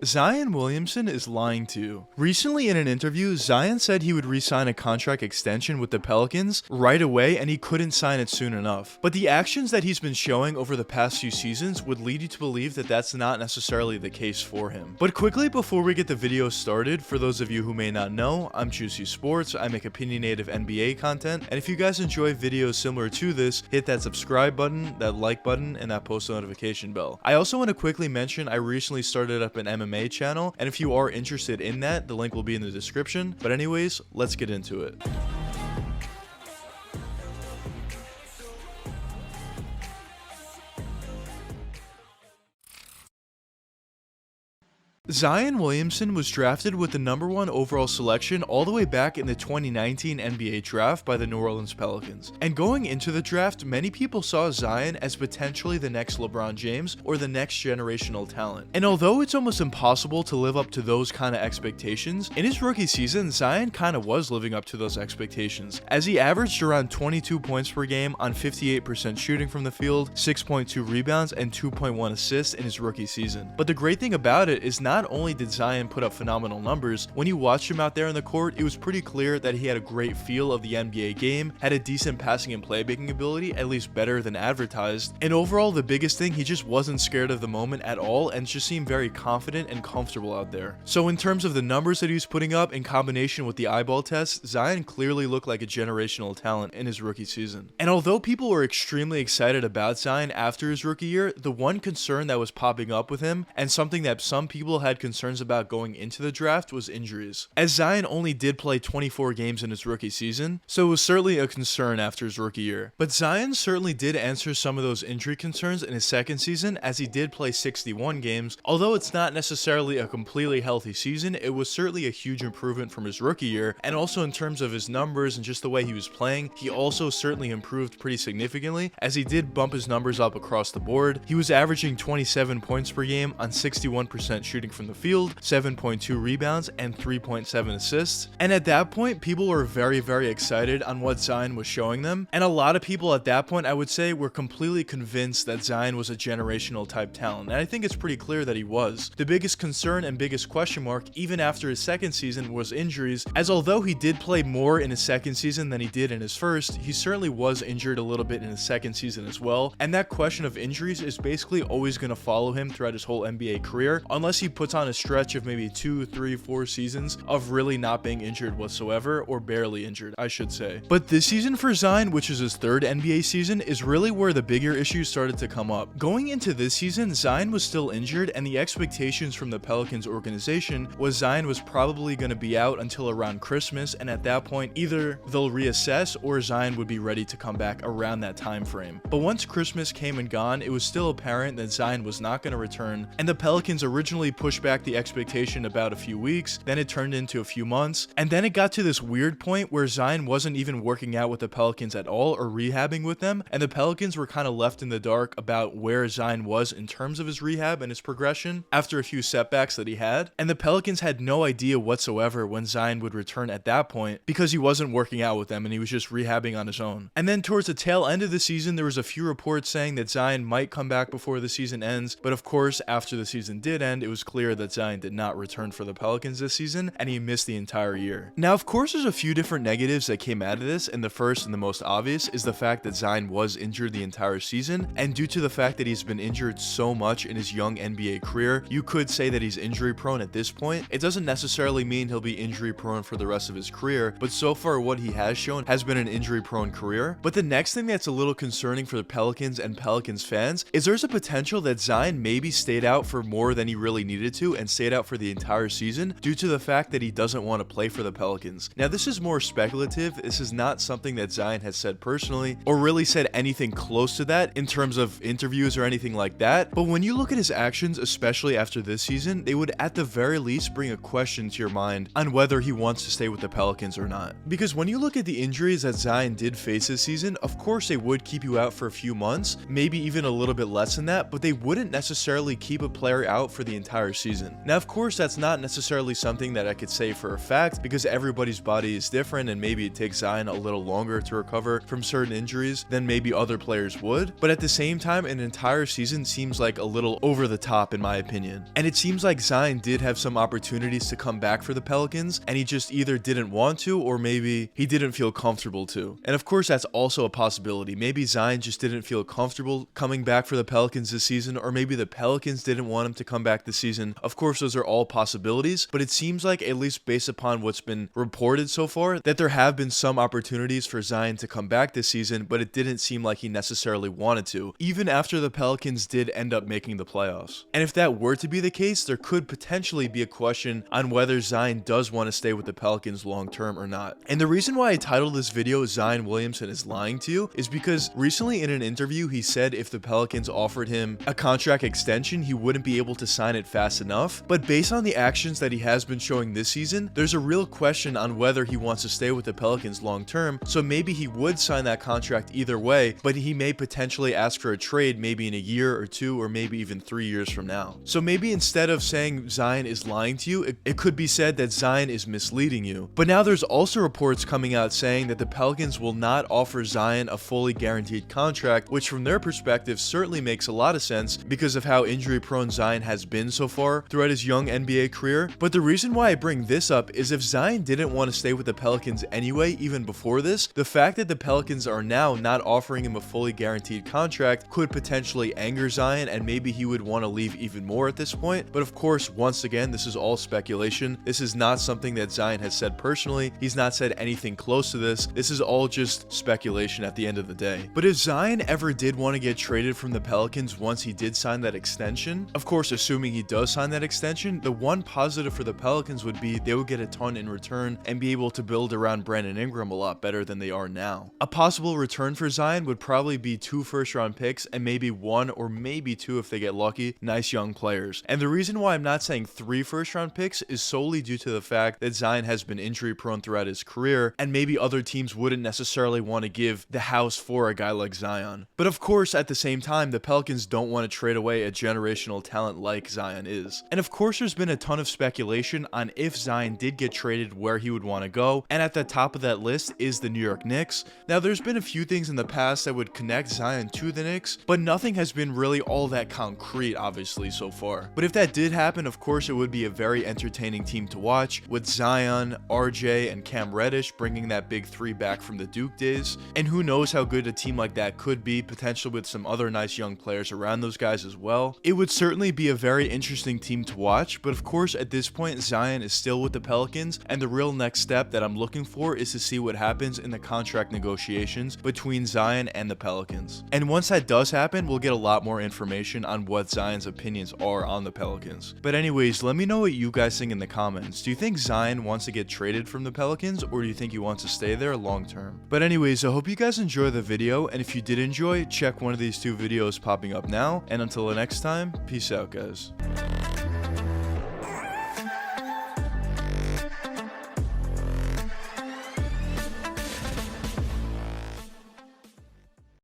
Zion Williamson is lying to you. Recently in an interview, Zion said he would re-sign a contract extension with the Pelicans right away and he couldn't sign it soon enough. But the actions that he's been showing over the past few seasons would lead you to believe that that's not necessarily the case for him. But quickly before we get the video started, for those of you who may not know, I'm Juicy Sports, I make opinionative NBA content, and if you guys enjoy videos similar to this, hit that subscribe button, that like button, and that post notification bell. I also want to quickly mention I recently started up an MMA channel, and if you are interested in that, the link will be in the description. But anyways, let's get into it. Zion Williamson was drafted with the #1 overall selection all the way back in the 2019 NBA draft by the New Orleans Pelicans. And going into the draft, many people saw Zion as potentially the next LeBron James or the next generational talent. And although it's almost impossible to live up to those kind of expectations, in his rookie season, Zion kind of was living up to those expectations, as he averaged around 22 points per game on 58% shooting from the field, 6.2 rebounds, and 2.1 assists in his rookie season. But the great thing about it is not only did Zion put up phenomenal numbers, when you watched him out there in the court, it was pretty clear that he had a great feel of the NBA game, had a decent passing and playmaking ability, at least better than advertised, and overall the biggest thing, he just wasn't scared of the moment at all and just seemed very confident and comfortable out there. So in terms of the numbers that he was putting up in combination with the eyeball test, Zion clearly looked like a generational talent in his rookie season. And although people were extremely excited about Zion after his rookie year, the one concern that was popping up with him, and something that some people had concerns about going into the draft, was injuries. As Zion only did play 24 games in his rookie season, so it was certainly a concern after his rookie year. But Zion certainly did answer some of those injury concerns in his second season, as he did play 61 games. Although it's not necessarily a completely healthy season, it was certainly a huge improvement from his rookie year, and also in terms of his numbers and just the way he was playing, he also certainly improved pretty significantly, as he did bump his numbers up across the board. He was averaging 27 points per game on 61% shooting from the field, 7.2 rebounds, and 3.7 assists. And at that point, people were very excited on what Zion was showing them. And a lot of people at that point, I would say, were completely convinced that Zion was a generational type talent. And I think it's pretty clear that he was. The biggest concern and biggest question mark, even after his second season, was injuries, as although he did play more in his second season than he did in his first, he certainly was injured a little bit in his second season as well. And that question of injuries is basically always going to follow him throughout his whole NBA career, unless he puts on a stretch of maybe 2, 3, 4 seasons of really not being injured whatsoever, or barely injured, I should say. But this season for Zion, which is his third NBA season, is really where the bigger issues started to come up. Going into this season, Zion was still injured, and the expectations from the Pelicans organization was Zion was probably going to be out until around Christmas, and at that point, either they'll reassess or Zion would be ready to come back around that time frame. But once Christmas came and gone, it was still apparent that Zion was not going to return, and the Pelicans originally pushed back the expectation about a few weeks, then it turned into a few months, and then it got to this weird point where Zion wasn't even working out with the Pelicans at all or rehabbing with them, and the Pelicans were kind of left in the dark about where Zion was in terms of his rehab and his progression after a few setbacks that he had, and the Pelicans had no idea whatsoever when Zion would return at that point, because he wasn't working out with them and he was just rehabbing on his own. And then towards the tail end of the season, there was a few reports saying that Zion might come back before the season ends, but of course after the season did end, it was clear that Zion did not return for the Pelicans this season, and he missed the entire year. Now, of course, there's a few different negatives that came out of this, and the first and the most obvious is the fact that Zion was injured the entire season, and due to the fact that he's been injured so much in his young NBA career, you could say that he's injury prone at this point. It doesn't necessarily mean he'll be injury prone for the rest of his career, but so far what he has shown has been an injury prone career. But the next thing that's a little concerning for the Pelicans and Pelicans fans is there's a potential that Zion maybe stayed out for more than he really needed to and stayed out for the entire season due to the fact that he doesn't want to play for the Pelicans. Now, this is more speculative. This is not something that Zion has said personally or really said anything close to that in terms of interviews or anything like that. But when you look at his actions, especially after this season, they would at the very least bring a question to your mind on whether he wants to stay with the Pelicans or not. Because when you look at the injuries that Zion did face this season, of course they would keep you out for a few months, maybe even a little bit less than that, but they wouldn't necessarily keep a player out for the entire season. Now, of course, that's not necessarily something that I could say for a fact because everybody's body is different and maybe it takes Zion a little longer to recover from certain injuries than maybe other players would. But at the same time, an entire season seems like a little over the top in my opinion. And it seems like Zion did have some opportunities to come back for the Pelicans and he just either didn't want to or maybe he didn't feel comfortable to. And of course, that's also a possibility. Maybe Zion just didn't feel comfortable coming back for the Pelicans this season, or maybe the Pelicans didn't want him to come back this season. Of course, those are all possibilities, but it seems like, at least based upon what's been reported so far, that there have been some opportunities for Zion to come back this season, but it didn't seem like he necessarily wanted to, even after the Pelicans did end up making the playoffs. And if that were to be the case, there could potentially be a question on whether Zion does want to stay with the Pelicans long term or not. And the reason why I titled this video Zion Williamson is lying to you is because recently in an interview he said if the Pelicans offered him a contract extension he wouldn't be able to sign it fast enough. But based on the actions that he has been showing this season, there's a real question on whether he wants to stay with the Pelicans long term. So maybe he would sign that contract either way, but he may potentially ask for a trade maybe in a year or two or maybe even 3 years from now. So maybe instead of saying Zion is lying to you, it could be said that Zion is misleading you. But now there's also reports coming out saying that the Pelicans will not offer Zion a fully guaranteed contract, which from their perspective certainly makes a lot of sense because of how injury prone Zion has been so far throughout his young NBA career. But the reason why I bring this up is if Zion didn't want to stay with the Pelicans anyway, even before this, the fact that the Pelicans are now not offering him a fully guaranteed contract could potentially anger Zion and maybe he would want to leave even more at this point. But of course, once again, this is all speculation. This is not something that Zion has said personally. He's not said anything close to this. This is all just speculation at the end of the day. But if Zion ever did want to get traded from the Pelicans once he did sign that extension, of course, assuming he does sign that extension, the one positive for the Pelicans would be they would get a ton in return and be able to build around Brandon Ingram a lot better than they are now. A possible return for Zion would probably be 2 first-round picks and maybe 1 or maybe 2 if they get lucky, nice young players. And the reason why I'm not saying 3 first-round picks is solely due to the fact that Zion has been injury prone throughout his career and maybe other teams wouldn't necessarily want to give the house for a guy like Zion. But of course, at the same time, the Pelicans don't want to trade away a generational talent like Zion is. And of course, there's been a ton of speculation on if Zion did get traded where he would want to go, and at the top of that list is the New York Knicks. Now, there's been a few things in the past that would connect Zion to the Knicks, but nothing has been really all that concrete, obviously, so far. But if that did happen, of course, it would be a very entertaining team to watch, with Zion, RJ, and Cam Reddish bringing that big 3 back from the Duke days. And who knows how good a team like that could be, potentially with some other nice young players around those guys as well. It would certainly be a very interesting team to watch, but of course, at this point, Zion is still with the Pelicans, and the real next step that I'm looking for is to see what happens in the contract negotiations between Zion and the Pelicans. And once that does happen, we'll get a lot more information on what Zion's opinions are on the Pelicans. But anyways, let me know what you guys think in the comments. Do you think Zion wants to get traded from the Pelicans, or do you think he wants to stay there long term? But anyways, I hope you guys enjoy the video, and if you did enjoy, check one of these 2 videos popping up now, and until the next time, peace out, guys.